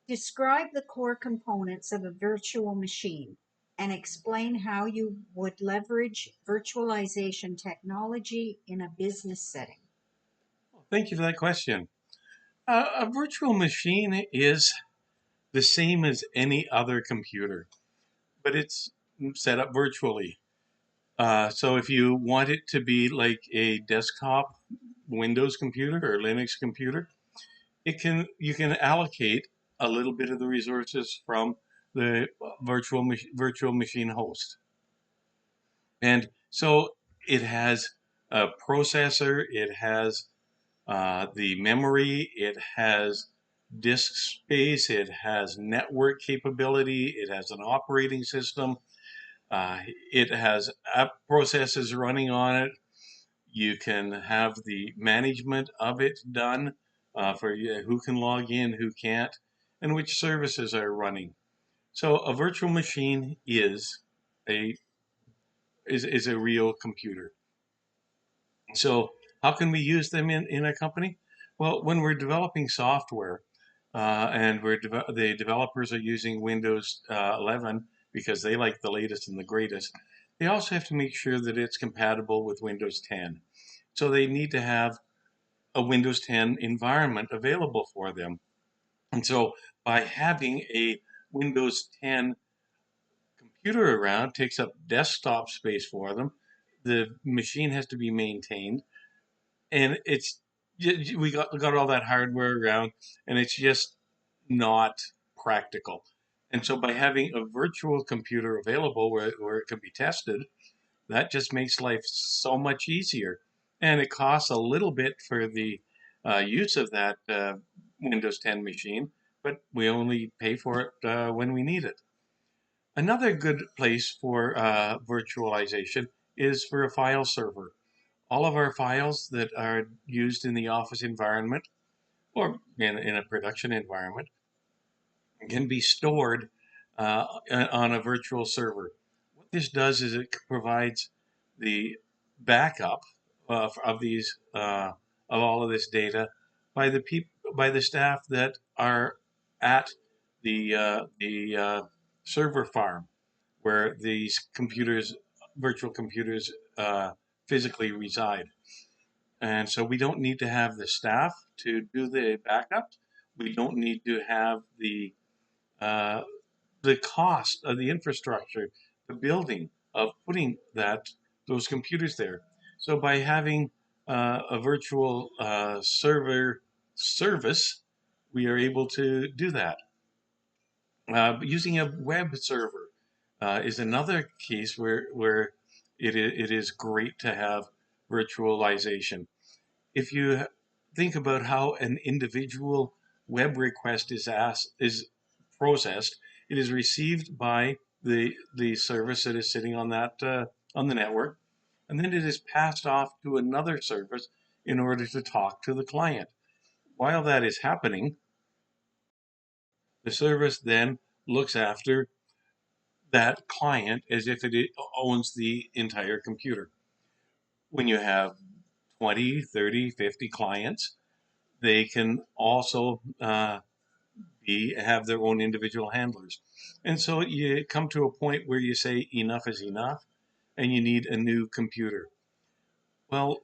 Describe the core components of a virtual machine and explain how you would leverage virtualization technology in a business setting. Thank you for that question. A virtual machine is the same as any other computer, but it's set up virtually. So if you want it to be like a desktop Windows computer or Linux computer, you can allocate a little bit of the resources from the virtual machine host, and so it has a processor, it has the memory, it has disk space, it has network capability, it has an operating system, uh, it has app processes running on it. You can have the management of it done for who can log in, who can't, and which services are running. So a virtual machine a is a real computer. So how can we use them in a company? Well, when we're developing software and the developers are using Windows 11 because they like the latest and the greatest, they also have to make sure that it's compatible with Windows 10. So they need to have a Windows 10 environment available for them. And so by having a Windows 10 computer around takes up desktop space for them. The machine has to be maintained, and we got all that hardware around, and it's just not practical. And so by having a virtual computer available where it can be tested, that just makes life so much easier. And it costs a little bit for the use of that Windows 10 machine, but we only pay for it when we need it. Another good place for virtualization is for a file server. All of our files that are used in the office environment or in a production environment can be stored on a virtual server. What this does is it provides the backup of these of all of this data by the staff that are at the server farm where these virtual computers, physically reside. And so we don't need to have the staff to do the backup. We don't need to have uh, the cost of the infrastructure, the building of putting those computers there. So by having a virtual server service, we are able to do that. Using a web server is another case where it is great to have virtualization. If you think about how an individual web request is processed, it is received by the service that is sitting on the network, and then it is passed off to another service in order to talk to the client. While that is happening, the service then looks after that client as if it owns the entire computer. When you have 20, 30, 50 clients, they can also have their own individual handlers. And so you come to a point where you say enough is enough and you need a new computer. Well,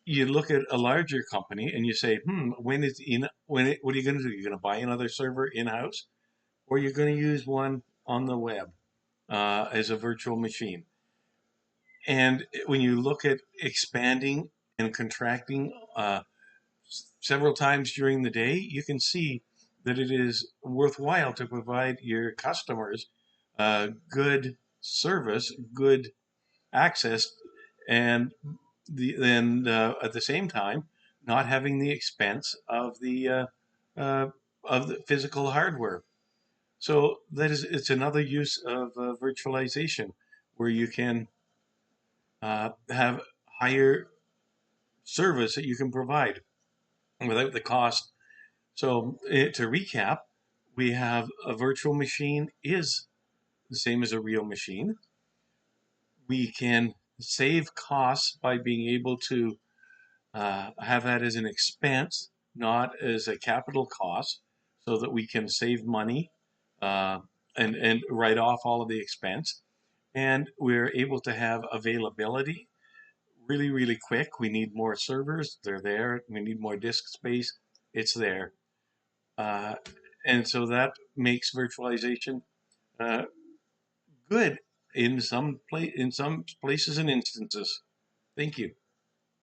you look at a larger company and you say, what are you going to do? You're going to buy another server in house, or you're going to use one on the web as a virtual machine. And when you look at expanding and contracting several times during the day, you can see that it is worthwhile to provide your customers good service, good access, and then at the same time not having the expense uh, of the physical hardware. So it's another use of virtualization where you can have higher service that you can provide without the cost. So to recap, we have a virtual machine is the same as a real machine. We can save costs by being able to have that as an expense, not as a capital cost. so that we can save money uh, and write off all of the expense. And we're able to have availability really, really quick. We need more servers, they're there. We need more disk space, it's there. Uh, and so that makes virtualization uh, good in some places and instances. Thank you.